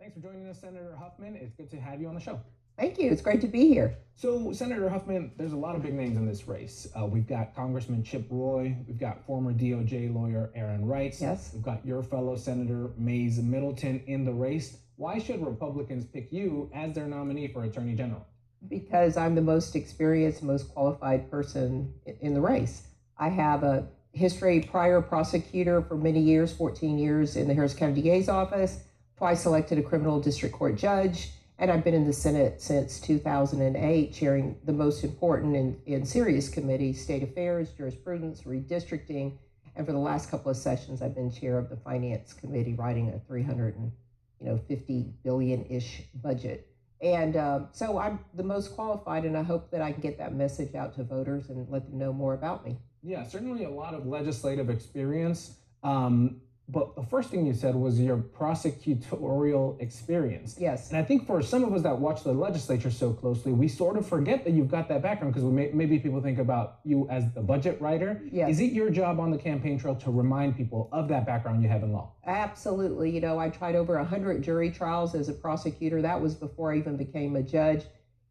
Thanks for joining us, Senator Huffman. It's good to have you on the show. Thank you. It's great to be here. So, Senator Huffman, there's a lot of big names in this race. We've got Congressman Chip Roy, we've got former DOJ lawyer Aaron Wrights, Yes. we've got your fellow Senator Mays Middleton in the race. Why should Republicans pick you as their nominee for Attorney General? Because I'm the most experienced, most qualified person in the race. I have a history, prior prosecutor for many years, 14 years in the Harris County DA's office, twice elected a criminal district court judge, and I've been in the Senate since 2008, chairing the most important and serious committees, state affairs, jurisprudence, redistricting, and for the last couple of sessions, I've been chair of the Finance Committee, writing a 350 billion-ish budget. And so I'm the most qualified, and I hope that I can get that message out to voters and let them know more about me. Yeah, certainly a lot of legislative experience. But the first thing you said was your prosecutorial experience. Yes. And I think for some of us that watch the legislature so closely, we sort of forget that you've got that background because maybe people think about you as the budget writer. Yes. Is it your job on the campaign trail to remind people of that background you have in law? Absolutely. I tried over 100 jury trials as a prosecutor. That was before I even became a judge.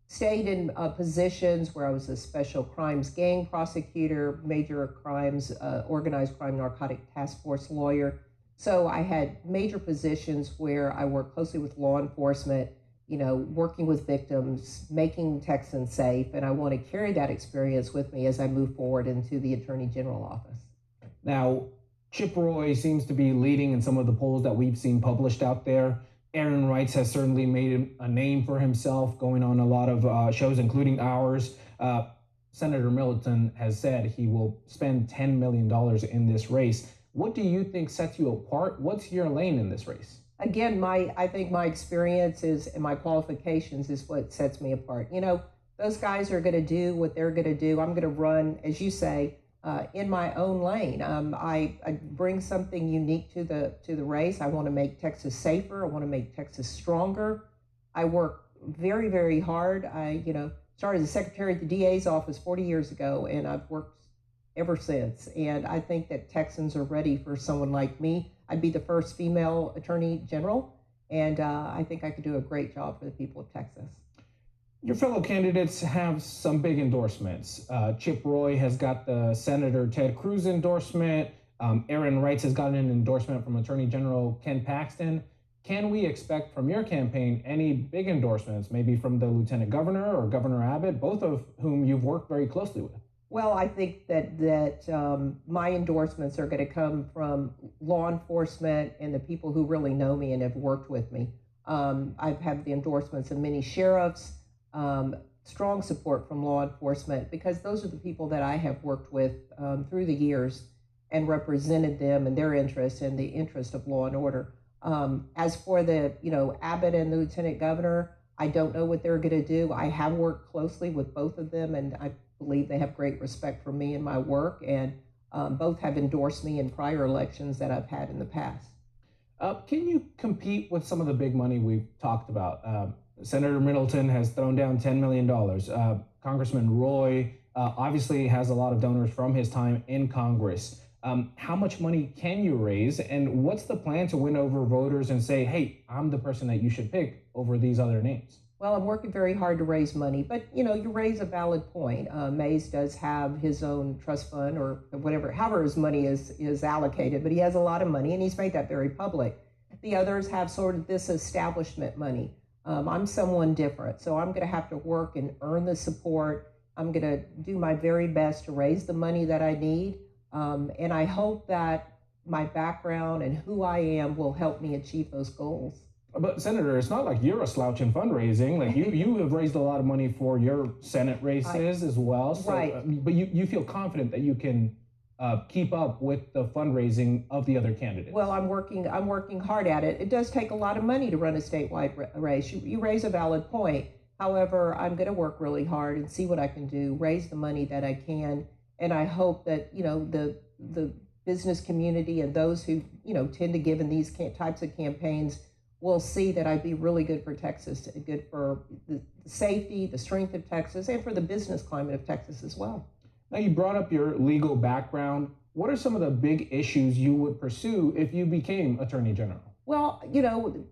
Stayed in positions where I was a special crimes gang prosecutor, major crimes, organized crime, narcotic task force lawyer. So I had major positions where I worked closely with law enforcement, working with victims, making Texans safe, and I want to carry that experience with me as I move forward into the Attorney General office. Now, Chip Roy seems to be leading in some of the polls that we've seen published out there. Aaron Wrights has certainly made a name for himself, going on a lot of shows, including ours. Senator Middleton has said he will spend $10 million in this race. What do you think sets you apart? What's your lane in this race? Again, I think my experiences and my qualifications is what sets me apart. Those guys are going to do what they're going to do. I'm going to run, as you say, in my own lane. I bring something unique to the race. I want to make Texas safer. I want to make Texas stronger. I work very, very hard. I started as secretary at the DA's office 40 years ago, and I've worked ever since. And I think that Texans are ready for someone like me. I'd be the first female attorney general, and I think I could do a great job for the people of Texas. Your fellow candidates have some big endorsements. Chip Roy has got the Senator Ted Cruz endorsement. Aaron Wrights has gotten an endorsement from Attorney General Ken Paxton. Can we expect from your campaign any big endorsements, maybe from the Lieutenant Governor or Governor Abbott, both of whom you've worked very closely with? Well, I think that my endorsements are going to come from law enforcement and the people who really know me and have worked with me. I've had the endorsements of many sheriffs, strong support from law enforcement, because those are the people that I have worked with through the years and represented them and their interests and the interest of law and order. As for the, Abbott and the Lieutenant Governor, I don't know what they're going to do. I have worked closely with both of them, and I believe they have great respect for me and my work, and both have endorsed me in prior elections that I've had in the past. Can you compete with some of the big money we've talked about? Senator Middleton has thrown down $10 million. Congressman Roy obviously has a lot of donors from his time in Congress. How much money can you raise, and what's the plan to win over voters and say, hey, I'm the person that you should pick over these other names? Well, I'm working very hard to raise money, but you raise a valid point. Mays does have his own trust fund or whatever, however his money is allocated, but he has a lot of money and he's made that very public. The others have sort of this establishment money. I'm someone different, so I'm going to have to work and earn the support. I'm going to do my very best to raise the money that I need, and I hope that my background and who I am will help me achieve those goals. But Senator, it's not like you're a slouch in fundraising. Like you have raised a lot of money for your Senate races as well. So, right. But you feel confident that you can keep up with the fundraising of the other candidates. Well, I'm working hard at it. It does take a lot of money to run a statewide race. You raise a valid point. However, I'm going to work really hard and see what I can do, raise the money that I can, and I hope that the business community and those who tend to give in these types of campaigns will see that I'd be really good for Texas, good for the safety, the strength of Texas, and for the business climate of Texas as well. Now, you brought up your legal background. What are some of the big issues you would pursue if you became Attorney General? Well,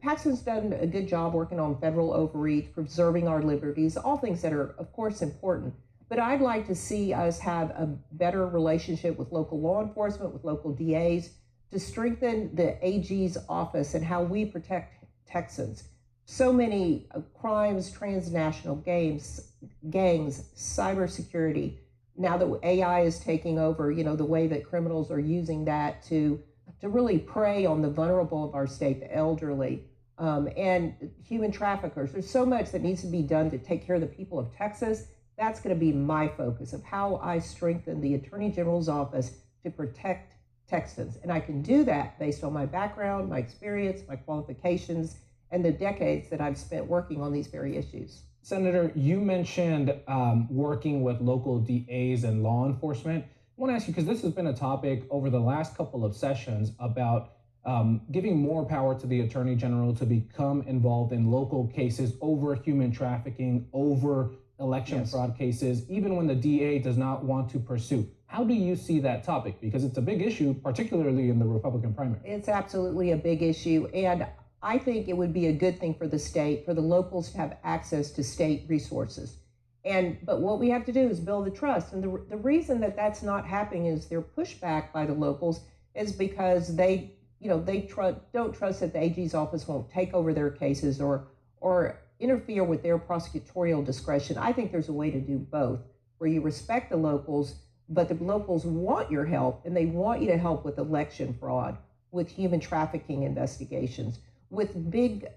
Paxton's done a good job working on federal overreach, preserving our liberties, all things that are, of course, important. But I'd like to see us have a better relationship with local law enforcement, with local DAs, to strengthen the AG's office and how we protect Texans. So many crimes, transnational gangs, cybersecurity. Now that AI is taking over, the way that criminals are using that to really prey on the vulnerable of our state, the elderly, and human traffickers. There's so much that needs to be done to take care of the people of Texas. That's going to be my focus of how I strengthen the Attorney General's office to protect Texans. And I can do that based on my background, my experience, my qualifications, and the decades that I've spent working on these very issues. Senator, you mentioned working with local DAs and law enforcement. I want to ask you, because this has been a topic over the last couple of sessions about giving more power to the Attorney General to become involved in local cases over human trafficking, over election fraud cases, even when the DA does not want to pursue. How do you see that topic? Because it's a big issue, particularly in the Republican primary. It's absolutely a big issue. And I think it would be a good thing for the state, for the locals to have access to state resources. But what we have to do is build the trust. And the reason that that's not happening is their pushback by the locals is because they don't trust that the AG's office won't take over their cases or interfere with their prosecutorial discretion. I think there's a way to do both, where you respect the locals, but the locals want your help, and they want you to help with election fraud, with human trafficking investigations, with big,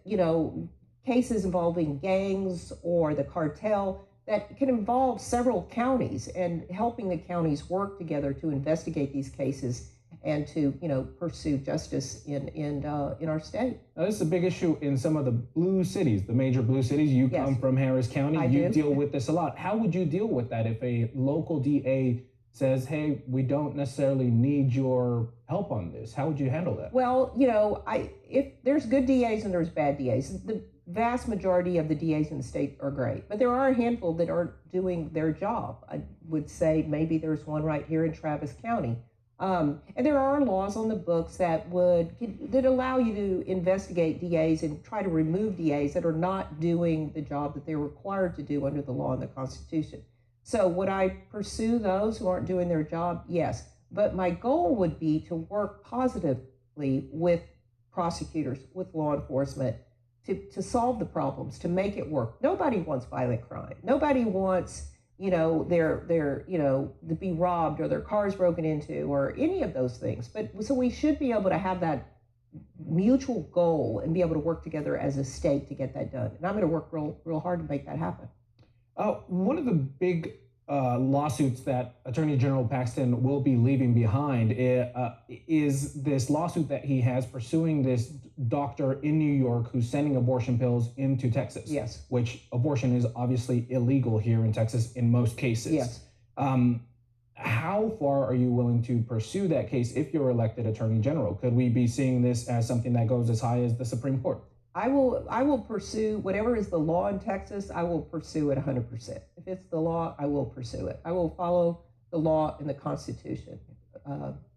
cases involving gangs or the cartel that can involve several counties, and helping the counties work together to investigate these cases and to pursue justice in our state. Now, this is a big issue in some of the blue cities, the major blue cities. You come from Harris County. You deal with this a lot. How would you deal with that if a local DA says, hey, we don't necessarily need your help on this? How would you handle that? Well, if there's good DAs and there's bad DAs, the vast majority of the DAs in the state are great, but there are a handful that aren't doing their job. I would say maybe there's one right here in Travis County. And there are laws on the books that allow you to investigate DAs and try to remove DAs that are not doing the job that they're required to do under the law and the Constitution. So would I pursue those who aren't doing their job? Yes. But my goal would be to work positively with prosecutors, with law enforcement, to solve the problems, to make it work. Nobody wants violent crime. Nobody wants to be robbed or their cars broken into or any of those things. But so we should be able to have that mutual goal and be able to work together as a state to get that done. And I'm going to work real hard to make that happen. One of the big lawsuits that Attorney General Paxton will be leaving behind is this lawsuit that he has pursuing this doctor in New York who's sending abortion pills into Texas. Yes. Which abortion is obviously illegal here in Texas in most cases. Yes. How far are you willing to pursue that case if you're elected Attorney General? Could we be seeing this as something that goes as high as the Supreme Court? I will pursue whatever is the law in Texas. I will pursue it 100%. If it's the law, I will pursue it. I will follow the law and the Constitution,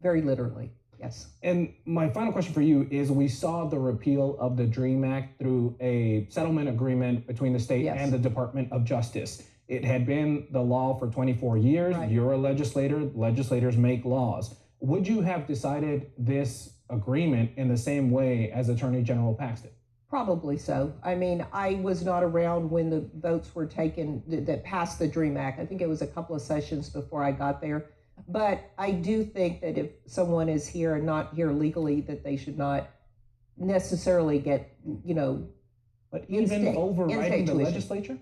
very literally. Yes. And my final question for you is: we saw the repeal of the DREAM Act through a settlement agreement between the state and the Department of Justice. It had been the law for 24 years. Right. You're a legislator. Legislators make laws. Would you have decided this agreement in the same way as Attorney General Paxton? Probably so. I mean, I was not around when the votes were taken that passed the DREAM Act. I think it was a couple of sessions before I got there. But I do think that if someone is here and not here legally, that they should not necessarily get, But even overriding the legislature?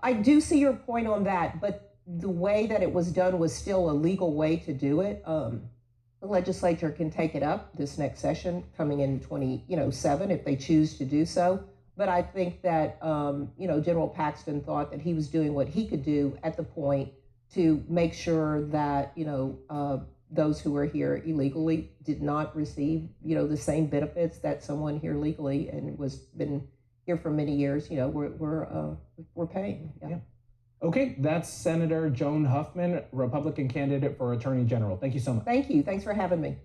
I do see your point on that, but the way that it was done was still a legal way to do it. The legislature can take it up this next session coming in 2027 if they choose to do so. But I think that, General Paxton thought that he was doing what he could do at the point to make sure that, those who are here illegally did not receive, the same benefits that someone here legally and been here for many years, we're paying. Yeah. Okay, that's Senator Joan Huffman, Republican candidate for Attorney General. Thank you so much. Thank you. Thanks for having me.